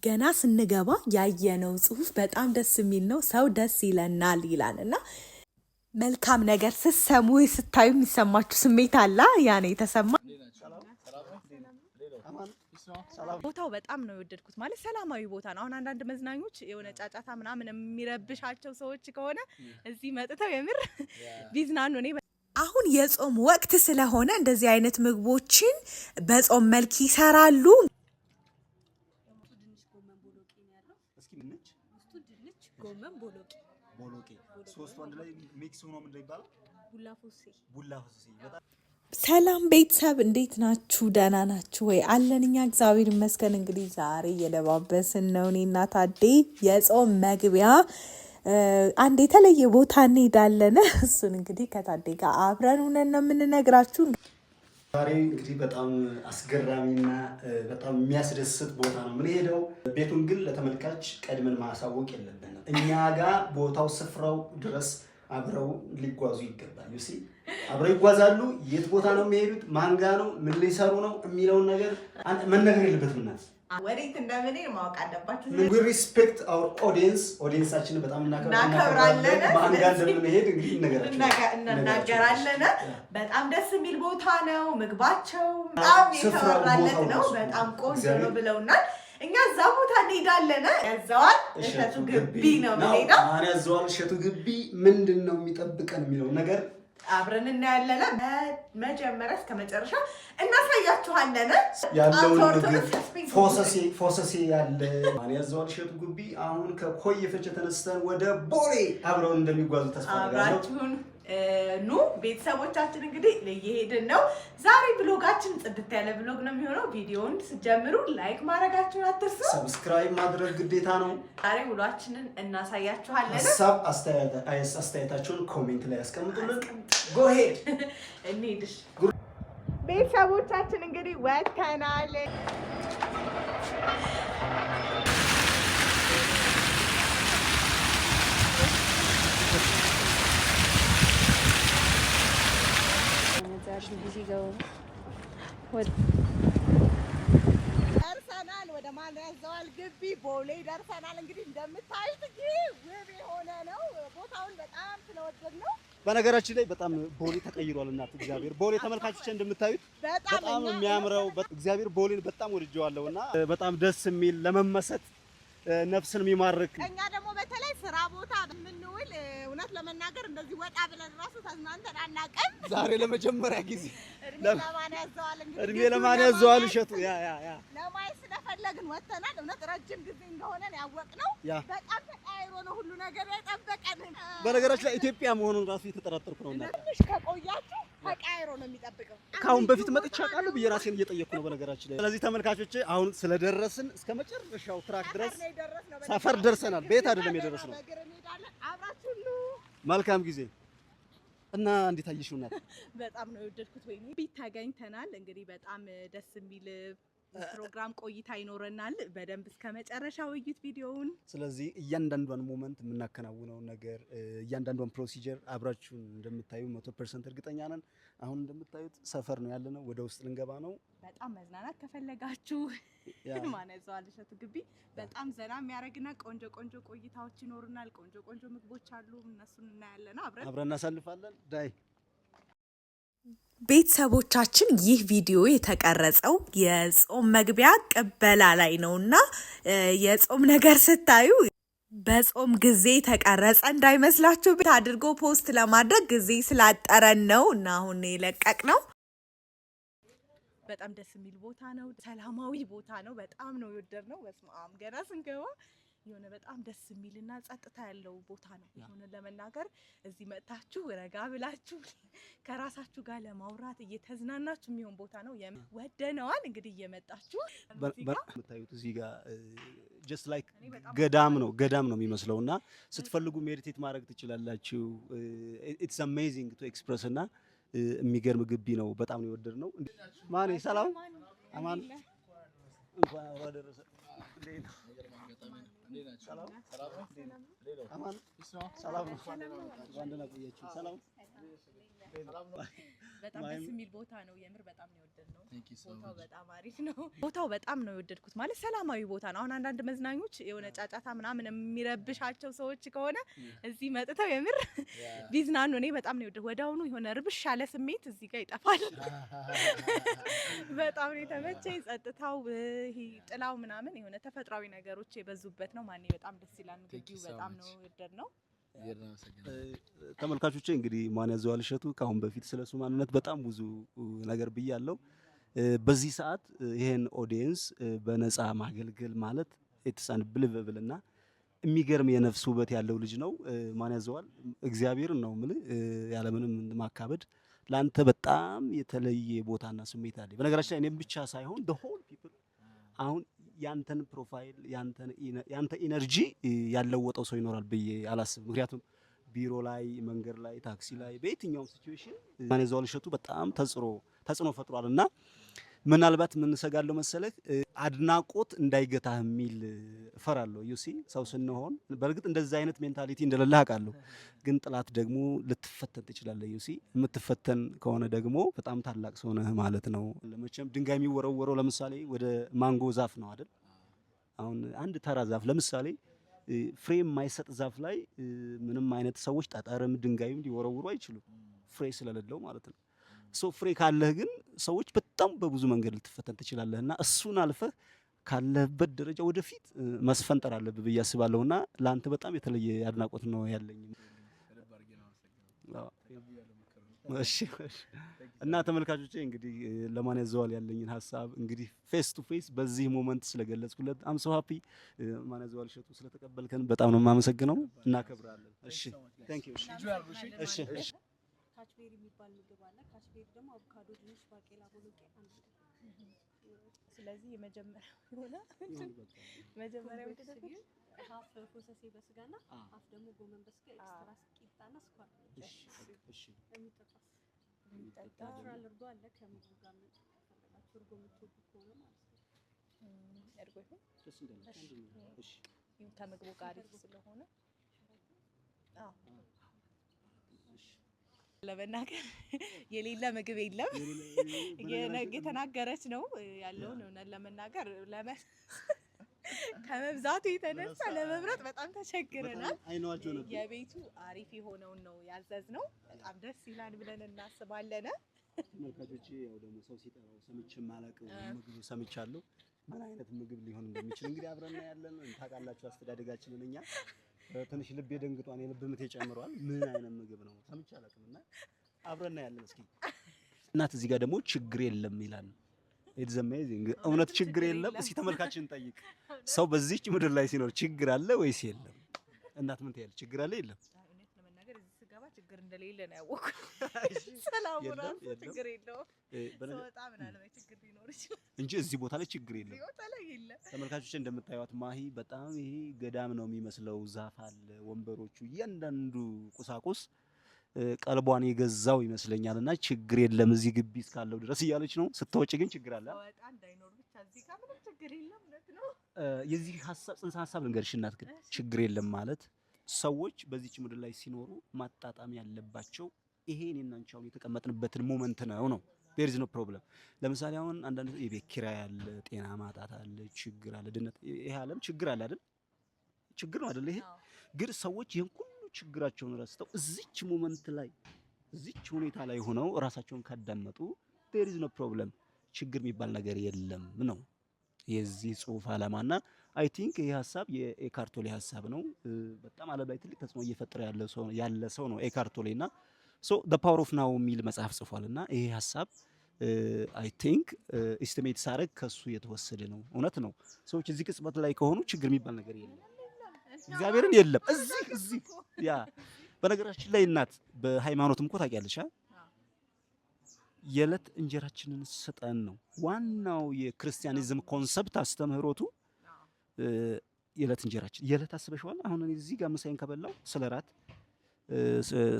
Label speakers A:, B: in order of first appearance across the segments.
A: ገና ስንገባ ያየነው ጽሁፍ በጣም ደስ የሚል ነው። ሰው ደስ ይለናል ይላልና መልካም ነገር ስትሰሙ ስታዩ የሚሰማችሁ ስሜት አለ። ያኔ ተሰማ ቦታው በጣም ነው የወደድኩት። ማለት ሰላማዊ ቦታ ነው። አሁን አንዳንድ መዝናኞች የሆነ ጫጫታ ምናምን የሚረብሻቸው ሰዎች ከሆነ እዚህ መጥተው የምር ቢዝናኑ ነው። አሁን የጾም ወቅት ስለሆነ እንደዚህ አይነት ምግቦችን በጾም መልክ ይሰራሉ። ጎመን ቦሎቄ ሶስት ወንድ ላይ ሚክስ ሆኖ ምን ይባላል? ቡላፉሲ። ሰላም ቤተሰብ እንዴት ናችሁ? ደህና ናችሁ ወይ? አለን እኛ እግዚአብሔር ይመስገን። እንግዲህ ዛሬ እየለባበስን ነው እኔና ታዴ የጾም መግቢያ አንድ የተለየ ቦታ እንሄዳለን። እሱን እንግዲህ ከታዴ ጋር አብረን ሆነን ነው የምንነግራችሁ።
B: ዛሬ እንግዲህ በጣም አስገራሚና በጣም የሚያስደስት ቦታ ነው የምንሄደው። ቤቱን ግን ለተመልካች ቀድመን ማሳወቅ የለብንም። እኛ ጋር ቦታው ስፍራው ድረስ አብረው ሊጓዙ ይገባል። ዩሲ አብረው ይጓዛሉ። የት ቦታ ነው የሚሄዱት? ማን ጋር ነው? ምን ሊሰሩ ነው የሚለውን ነገር መነገር የለበትም። እናት
A: ወዴት እንደምንሄድ ማወቅ አለባችሁ።
B: we respect our audience በጣም እናከብራለን። ማን ጋር እንደምንሄድ እንግዲህ
A: እናገራለን። በጣም ደስ የሚል ቦታ ነው። ምግባቸው በጣም የተወራለት ነው። በጣም ቆንጆ ነው ብለውናል። እኛ እዛ ቦታ እንሄዳለን። ያዘዋል እሸቱ ግቢ ነው የምንሄደው።
B: ያዘዋል እሸቱ ግቢ ምንድን ነው የሚጠብቀን የሚለው ነገር
A: አብረን እናያለን። መጀመሪያ እስከ መጨረሻ እናሳያችኋለን።
B: ያለውን ምግብ ፎሰሴ ያለ ያዘዋል እሸቱ ግቢ። አሁን ከኮየ ፈጨ ተነስተን ወደ ቦሌ አብረውን እንደሚጓዙ ተስፋ አደርጋለሁ።
A: ኑ ቤተሰቦቻችን እንግዲህ እየሄድን ነው። ዛሬ ብሎጋችን ጽድት ያለ ብሎግ ነው የሚሆነው። ቪዲዮውን ስትጀምሩ ላይክ ማድረጋችሁን አትርሱ።
B: ሰብስክራይብ ማድረግ ግዴታ ነው።
A: ዛሬ ውሏችንን እናሳያችኋለን።
B: ሀሳብ አስተያየታችሁን ኮሜንት ላይ ያስቀምጡልን። ጎ ሄድ
A: እንሂድሽ ቤተሰቦቻችን እንግዲህ ወጥተናል። ደርሰናል። ወደ ማን ያዘዋል ግቢ ቦሌ ደርሰናል። እንግዲህ እንደምታዩት ውብ የሆነ ነው። ቦታውን በጣም ስለወደድ ነው።
B: በነገራችን ላይ በጣም ቦሌ ተቀይሯል። እናት እግዚአብሔር ቦሌ ተመልካቾች እንደምታዩት በጣም የሚያምረው እግዚአብሔር ቦሌን በጣም ወድጄዋለሁና በጣም ደስ የሚል ለመመሰጥ ነፍስን የሚማርክ
A: እኛ ደግሞ በተለይ ስራ ቦታ የምንውል እውነት ለመናገር እንደዚህ ወጣ ብለን ራሱ ተዝናንተን አናውቅም።
B: ዛሬ ለመጀመሪያ ጊዜ
A: እድሜ
B: ለማን ያዘዋል እሸቱ
A: ለማየት ስለፈለግን ወጥተናል። እውነት ረጅም ጊዜ እንደሆነ ያወቅነው በጣም ተቃይሮ ነው ሁሉ ነገር የጠበቀን።
B: በነገራችን ላይ ኢትዮጵያ መሆኑን ራሱ እየተጠራጠርኩ ነው። እና
A: ትንሽ ከቆያችሁ ተቃይሮ ነው የሚጠብቀው።
B: ካሁን በፊት መጥቼ አውቃለሁ ብዬ ራሴን እየጠየቅኩ ነው በነገራችን ላይ። ስለዚህ ተመልካቾቼ አሁን ስለደረስን እስከ መጨረሻው ትራክ ድረስ ሰፈር ደርሰናል። ቤት አይደለም የደረስነው። መልካም ጊዜ እና እንዴት አየሽው? እናት
A: በጣም ነው የወደድኩት። ወይኔ ቤት ተገኝተናል። እንግዲህ በጣም ደስ የሚል ፕሮግራም ቆይታ ይኖረናል። በደንብ እስከ መጨረሻው እዩት ቪዲዮውን።
B: ስለዚህ እያንዳንዷን ሞመንት የምናከናውነው ነገር እያንዳንዷን ፕሮሲጀር አብራችሁን እንደምታዩ 100% እርግጠኛ ነን። አሁን እንደምታዩት ሰፈር ነው ያለነው። ወደ ውስጥ ልንገባ ነው።
A: በጣም መዝናናት ከፈለጋችሁ ማን ያዘዋል እሸቱ ግቢ በጣም ዘና የሚያደርግና ቆንጆ ቆይታዎች ይኖሩናል። ቆንጆ ምግቦች አሉ። እነሱን እናያለን። አብረን
B: እናሳልፋለን። ዳይ
A: ቤተሰቦቻችን ይህ ቪዲዮ የተቀረጸው የጾም መግቢያ ቅበላ ላይ ነውና የጾም ነገር ስታዩ በጾም ጊዜ ተቀረጸ እንዳይመስላችሁ። አድርጎ ፖስት ለማድረግ ጊዜ ስላጠረን ነው እና አሁን የለቀቅ ነው። በጣም ደስ የሚል ቦታ ነው። ሰላማዊ ቦታ ነው። በጣም ነው የወደድነው። በስመ አብ ገና ስንገባ የሆነ በጣም ደስ የሚልና ጸጥታ ያለው ቦታ ነው። የሆነ ለመናገር እዚህ መጣችሁ ረጋ ብላችሁ ከራሳችሁ ጋር ለማውራት እየተዝናናችሁ የሚሆን ቦታ ነው። ወደነዋል። እንግዲህ እየመጣችሁ
B: የምታዩት እዚህ ጋር just like ገዳም ነው የሚመስለውና ስትፈልጉ ሜዲቴት ማድረግ ትችላላችሁ። it's amazing to express እና የሚገርም ግቢ ነው። በጣም ነው የወደድነው። ማን ሰላም አማን እንኳን ወደረሰ ሰላም አማን ሰላም ወንደና ቆያችሁ። ሰላም
C: በጣም ደስ የሚል ቦታ ነው። የምር በጣም ነው የወደድነው። ቦታው በጣም አሪፍ ነው። ቦታው በጣም ነው የወደድኩት። ማለት ሰላማዊ ቦታ ነው። አሁን አንዳንድ መዝናኞች የሆነ ጫጫታ ምናምን የሚረብሻቸው ሰዎች ከሆነ እዚህ መጥተው የምር ቢዝናኑ እኔ በጣም ነው የወደድኩት። ወዲያውኑ የሆነ ርብሽ ያለ ስሜት እዚህ ጋር ይጠፋል። በጣም ነው የተመቸኝ። ጸጥታው፣ ይሄ ጥላው ምናምን የሆነ ተፈጥሯዊ ነገሮች የበዙበት ነው። ማን በጣም ደስ ይላል። ግቢው በጣም ነው የወደድነው።
B: ተመልካቾቼ እንግዲህ ማን ያዘዋል እሸቱ ከአሁን በፊት ስለሱ ማንነት በጣም ብዙ ነገር ብያለሁ። በዚህ ሰዓት ይሄን ኦዲየንስ በነፃ ማገልገል ማለት ኢትስ አንቢሊቨብል እና የሚገርም የነፍስ ውበት ያለው ልጅ ነው። ማን ያዘዋል እግዚአብሔርን ነው የምልህ ያለምንም ማካበድ ላንተ በጣም የተለየ ቦታና ስሜት አለ። በነገራችን ላይ እኔም ብቻ ሳይሆን the whole people አሁን ያንተን ፕሮፋይል ያንተ ኢነርጂ ያለወጠው ሰው ይኖራል ብዬ አላስብም። ምክንያቱም ቢሮ ላይ፣ መንገድ ላይ፣ ታክሲ ላይ በየትኛውም ሲቹዌሽን ማን ያዘዋል እሸቱ በጣም ተጽዕኖ ፈጥሯል እና ምናልባት ምን ሰጋለው መሰለህ አድናቆት እንዳይገታህ የሚል እፈራለሁ። ዩሲ ሰው ስንሆን በእርግጥ እንደዛ አይነት ሜንታሊቲ እንደሌለ አውቃለሁ፣ ግን ጥላት ደግሞ ልትፈተን ትችላለህ። ዩሲ የምትፈተን ከሆነ ደግሞ በጣም ታላቅ ሰው ነህ ማለት ነው። ለመቼም ድንጋይ የሚወረወረው ለምሳሌ ወደ ማንጎ ዛፍ ነው አይደል? አሁን አንድ ተራ ዛፍ ለምሳሌ ፍሬ የማይሰጥ ዛፍ ላይ ምንም አይነት ሰዎች ጠጠርም ድንጋይም ሊወረውሩ አይችሉም፣ ፍሬ ስለሌለው ማለት ነው። ሶ ፍሬ ካለህ ግን ሰዎች በጣም በብዙ መንገድ ልትፈተን ትችላለህና እሱን አልፈህ ካለህበት ደረጃ ወደፊት መስፈንጠር አለብህ ብዬ አስባለሁና ለአንተ በጣም የተለየ አድናቆት ነው ያለኝ። እሺ እና ተመልካቾቼ እንግዲህ ለማን ያዘዋል ያለኝን ሀሳብ እንግዲህ ፌስ ቱ ፌስ በዚህ ሞመንት ስለገለጽኩለት አም ሶ ሃፒ። ማን ያዘዋል እሸቱ ስለተቀበልከን በጣም ነው የማመሰግነው። እናከብራለን። እሺ ታንክ ዩ። እሺ እሺ
D: ካችቤሪ የሚባል ምግብ አለ። ካችቤሪ ደግሞ አቮካዶ፣ ድንች፣ ባቄላ፣ ቦሎቄ አንድ ነው።
C: ስለዚህ የመጀመሪያው ሆነ መጀመሪያው ተደረገ
D: ሀፍ ፕሮሰስ በስጋና ሀፍ ደግሞ ጎመን በስጋ ኤክስትራ ቂጣና ስኳር ነው።
B: እሺ
D: የሚጠጣ እርጎ አለ። ከምግቡ ጋር ፈለጋችሁ እርጎ የምትወዱ ከሆነ ማለት ነው።
C: እርጎ ይሁን እሺ ከምግቡ ጋር ስለሆነ ለመናገር የሌለ ምግብ የለም። የተናገረች ነው ያለውን እውነት ለመናገር ከመብዛቱ የተነሳ ለመምረጥ በጣም ተቸግረናል። የቤቱ አሪፍ የሆነውን ነው ያዘዝነው። በጣም ደስ ይላል ብለን እናስባለን።
B: ተመልካቾቼ ያው ደግሞ ሰው ሲጠራው ሰምቼም አላውቅም ምግብ ሰምቻለሁ። ምን አይነት ምግብ ሊሆን እንደሚችል እንግዲህ አብረን ያለን ታውቃላችሁ። አስተዳደጋችንን እኛ ትንሽ ልቤ ደንግጧን የልብ ምቴ ጨምሯል። ምን አይነት ምግብ ነው ሰምቼ አላውቅምና አብረን ያለን። እስኪ እናት እዚህ ጋር ደግሞ ችግር የለም ይላል። ኢትስ አሜዚንግ። እውነት ችግር የለም? እስኪ ተመልካችን ጠይቅ። ሰው በዚህች ምድር ላይ ሲኖር ችግር አለ ወይስ የለም? እናት ምን ትያለሽ? ችግር አለ የለም?
C: እውነት ለመናገር እዚህ ስገባ ችግር እንደሌለ ነው ያወቅኩት። ሰላም ራሱ ችግር የለውም። ሰውጣ ምን አለ ችግር ሊኖር ይችላል
B: እንጂ እዚህ ቦታ ላይ ችግር የለም።
C: ቦታ ላይ የለም።
B: ተመልካቾች እንደምታዩት ማሂ በጣም ይሄ ገዳም ነው የሚመስለው። ዛፍ አለ፣ ወንበሮቹ፣ እያንዳንዱ ቁሳቁስ ቀልቧን የገዛው ይመስለኛልና ችግር የለም እዚህ ግቢ እስካለው ድረስ እያለች ነው። ስትወጪ ግን ችግር አለ።
C: ወጣ እንዳይኖር ብቻ እዚህ ጋር ምንም ችግር የለም። እውነት ነው።
B: የዚህ ሀሳብ ጽንሰ ሀሳብ ልንገርሽ እናት፣ ግን ችግር የለም ማለት ሰዎች በዚህች ምድር ላይ ሲኖሩ ማጣጣም ያለባቸው ይሄ እኔና አንቺ አሁን የተቀመጥንበትን ሞመንት ነው። there is no problem። ለምሳሌ አሁን አንዳንድ የቤት ኪራይ አለ፣ ጤና ማጣት አለ፣ ችግር አለ፣ ድነት፣ ይሄ ዓለም ችግር አለ አይደል? ችግር ነው አይደል? ይሄ ግን ሰዎች ይሄን ሁሉ ችግራቸውን ረስተው እዚች ሞመንት ላይ እዚች ሁኔታ ላይ ሆነው ራሳቸውን ካዳመጡ there is no problem። ችግር የሚባል ነገር የለም ነው የዚህ ጽሁፍ ዓላማና አይ ቲንክ ይሄ ሀሳብ የኤካርት ቶሌ ሀሳብ ነው። በጣም ዓለም ላይ ትልቅ ተጽዕኖ እየፈጠረ ያለ ሰው ነው ኤካርት ቶሌና ሶ the power of now የሚል መጽሐፍ ጽፏልና ይሄ ሀሳብ አይ ቲንክ ኢስቲሜት ሳረግ ከሱ የተወሰደ ነው። እውነት ነው። ሰዎች እዚህ ቅጽበት ላይ ከሆኑ ችግር የሚባል ነገር የለም። እግዚአብሔርን የለም እዚህ ያ በነገራችን ላይ እናት በሃይማኖትም እኮ ታውቂያለሽ የዕለት እንጀራችንን ስጠን ነው ዋናው የክርስቲያኒዝም ኮንሰፕት አስተምህሮቱ። የዕለት እንጀራችን የዕለት አስበሽዋል። አሁን እዚህ ጋር ምሳዬን ከበላው ስለራት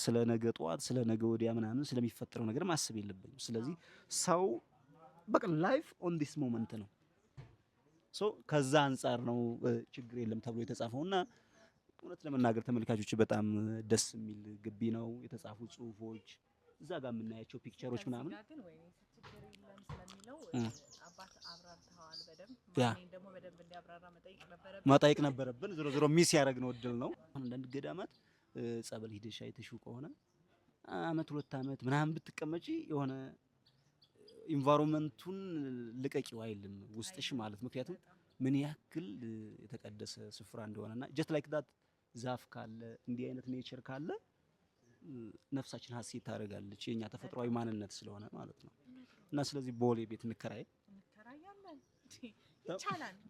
B: ስለ ነገ ጧት ስለ ነገ ወዲያ ምናምን ስለሚፈጠረው ነገር ማሰብ የለብኝም። ስለዚህ ሰው በቃ ላይፍ ኦን ዲስ ሞመንት ነው። ሶ ከዛ አንፃር ነው ችግር የለም ተብሎ የተጻፈውና እውነት ለመናገር ተመልካቾች በጣም ደስ የሚል ግቢ ነው። የተጻፉ ጽሁፎች እዛ ጋር የምናያቸው ፒክቸሮች ምናምን
C: ግን ወይኔ ችግር የለም ስለሚለው አባት አብራርተዋል በደንብ ማንኔ ደግሞ በደንብ እንዲያብራራ መጠየቅ ነበረብን
B: ዞሮ ዞሮ ሚስ ያደረግነው እድል ነው። አንዳንድ ገዳማት ጸበል ሂደሽ አይተሽው ከሆነ አመት 2 አመት ምናምን ብትቀመጪ የሆነ ኢንቫይሮንመንቱን ልቀቂው አይልም ውስጥሽ ማለት ምክንያቱም ምን ያክል የተቀደሰ ስፍራ እንደሆነና ጀስት ላይክ ዳት ዛፍ ካለ እንዲህ አይነት ኔቸር ካለ ነፍሳችን ሀሴት ታደርጋለች የኛ ተፈጥሯዊ ማንነት ስለሆነ ማለት ነው። እና ስለዚህ ቦሌ ቤት
C: እንከራያለን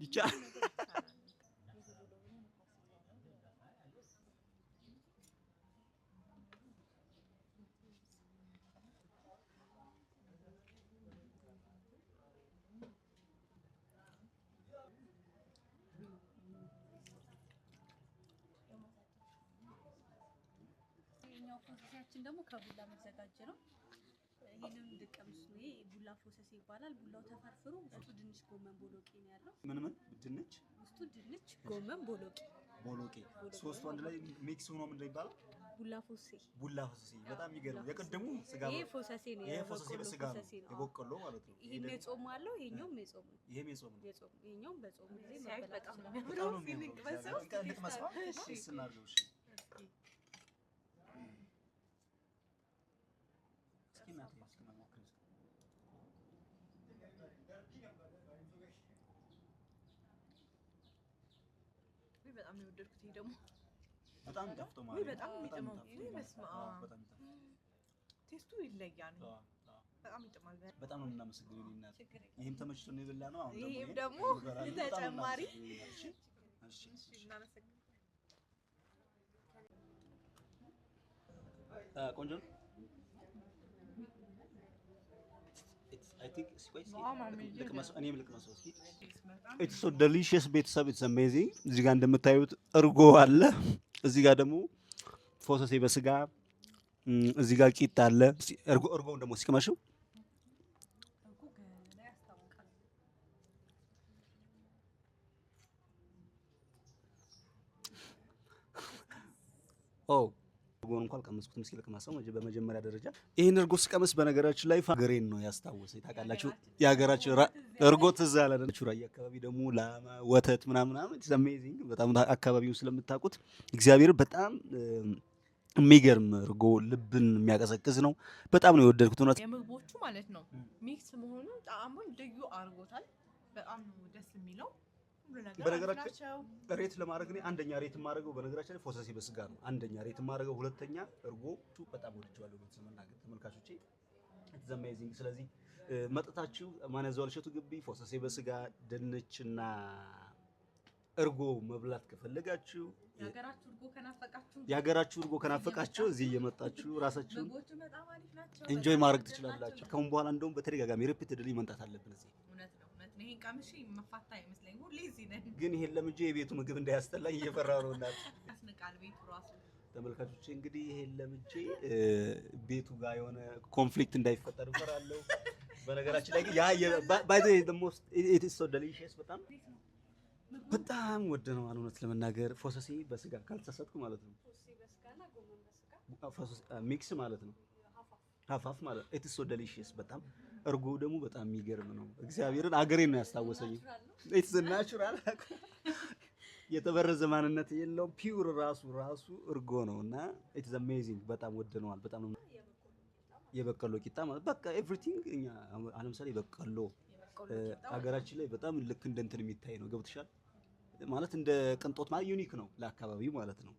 C: ይቻላል።
D: ፎሰሴያችን ደግሞ ከቡላ መዘጋጀ ነው። ይሄንን እንድቀምሱ ነው። ይሄ ቡላ ፎሰሴ ይባላል። ቡላው ተፈርፍሮ ውስጡ ድንች፣ ጎመን፣ ቦሎቄ ነው ያለው።
B: ምን ድንች፣
D: ውስጡ ድንች፣ ጎመን፣ ቦሎቄ
B: ሶስቱ አንድ ላይ ሚክስ ሆኖ ምን ይባላል?
C: ቡላ ፎሰሴ
B: በጣም የሚገርም የቀደሙ ስጋ
C: ይሄ ፎሰሴ ነው።
B: ይሄ ፎሰሴ በስጋ ነው የበቆሎ ማለት ነው።
C: ይሄም የጾም አለው ይሄኛውም የጾም ነው።
B: ይሄም የጾም ነው።
C: ይሄኛውም በጾም ጊዜ
D: በጣም ነው
C: የሚያምረው። በጣም ነው የወደድኩት። ይሄ ደግሞ
B: በጣም ጠፍቶ ማለት
C: በጣም የሚጥመው ቴስቱ ይለያል። በጣም ይጥማል።
B: በጣም ነው የምናመሰግነው እናት። ይሄም ተመችቶ ነው የበላነው። አሁን
C: ይሄም ደግሞ ተጨማሪ
B: ቆንጆ ነው። I think it's so delicious ቤተሰብ it's amazing። እዚህ ጋር እንደምታዩት እርጎ አለ። እዚህ ጋር ደግሞ ፎሰሴ በስጋ እዚህ ጋር ቂጣ አለ። እርጎውን ደግሞ ሲቀመሽው እርጎውን እንኳን ቀመስኩት። ምስኪን ልቅመሰው በመጀመሪያ ደረጃ ይሄን እርጎ ስቀመስ በነገራችን ላይ ሀገሬን ነው ያስታወሰኝ። ታውቃላችሁ የሀገራችን እርጎ ትዝ አለን። ራያ አካባቢ ደግሞ ላማ ወተት ምናምን ኢትስ አሜዚንግ። በጣም አካባቢውን ስለምታውቁት እግዚአብሔር በጣም የሚገርም እርጎ ልብን የሚያቀዘቅዝ ነው። በጣም ነው የወደድኩት። እውነት
C: የምግቦቹ ማለት ነው ሚክስ መሆኑ ጣዕሙን ልዩ አድርጎታል። በጣም ነው ደስ የሚለው።
B: በነገራችን ሬት ለማድረግ እኔ አንደኛ ሬት የማደርገው በነገራችን ላይ ፎሰሴ በስጋ ነው አንደኛ ሬት የማደርገው። ሁለተኛ እርጎቹ በጣም ወድጀዋለሁ። ለመናገር ተመልካቾቼ ኢትስ አሜዚንግ። ስለዚህ መጥታችሁ ማንያዘዋል እሸቱ ግቢ ፎሰሴ በስጋ ድንችና እርጎ መብላት ከፈለጋችሁ የሀገራችሁ እርጎ ከናፈቃችሁ እዚህ እየመጣችሁ ራሳችሁን ኢንጆይ ማድረግ ትችላላችሁ። ከአሁን በኋላ እንደውም በተደጋጋሚ ሪፒትድሊ መምጣት አለብን እዚህ።
C: ይሄን ቀምሼ መፋታ አይመስለኝም። ሁሌ እዚህ ነኝ።
B: ግን ይሄን ለምጄ የቤቱ ምግብ እንዳያስጠላኝ እየፈራሁ ነው። እናት
C: ያስነቃል ቤቱ ራሱ።
B: ተመልካቾቼ እንግዲህ ይሄን ለምጄ ቤቱ ጋር የሆነ ኮንፍሊክት እንዳይፈጠር እፈራለሁ። በነገራችን ላይ ባይ ዘ ዌይ the most it is so delicious በጣም ወደነዋል። እውነት ለመናገር ፎሰሴ በስጋ ካልተሳሳትኩ ማለት ነው። ሚክስ ማለት ነው። ሀፋፍ ማለት it is so delicious በጣም እርጎ ደግሞ በጣም የሚገርም ነው። እግዚአብሔርን አገሬን ነው ያስታወሰኝ። it's natural የተበረዘ ማንነት የለውም። ፒውር ራሱ እርጎ ነውና it's amazing በጣም ወደነዋል። በጣም ነው የበቀሎ ቂጣ ማለት በቃ ኤቭሪቲንግ እኛ ለምሳሌ በቀሎ ሀገራችን ላይ በጣም ልክ እንደ እንትን የሚታይ ነው። ገብትሻል ማለት እንደ ቅንጦት ማለት ዩኒክ ነው ለአካባቢው ማለት ነው።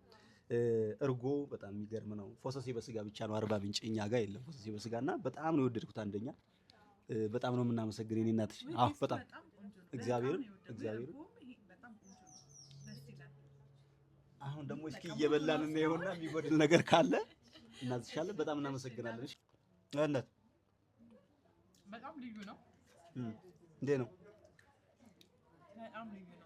B: እርጎ በጣም የሚገርም ነው። ፎሰሴ በስጋ ብቻ ነው አርባ ምንጭ እኛ ጋር የለም ፎሰሴ በስጋና በጣም ነው የወደድኩት። አንደኛ በጣም ነው የምናመሰግን የኔ እናትሽ። በጣም እግዚአብሔርን አሁን ደግሞ እስኪ እየበላን ነው የሆነና የሚጎድል ነገር ካለ እናዝሻለን። በጣም እናመሰግናለን። እሺ እናት
C: በጣም ልዩ ነው።
B: እንዴ ነው
C: በጣም ልዩ ነው።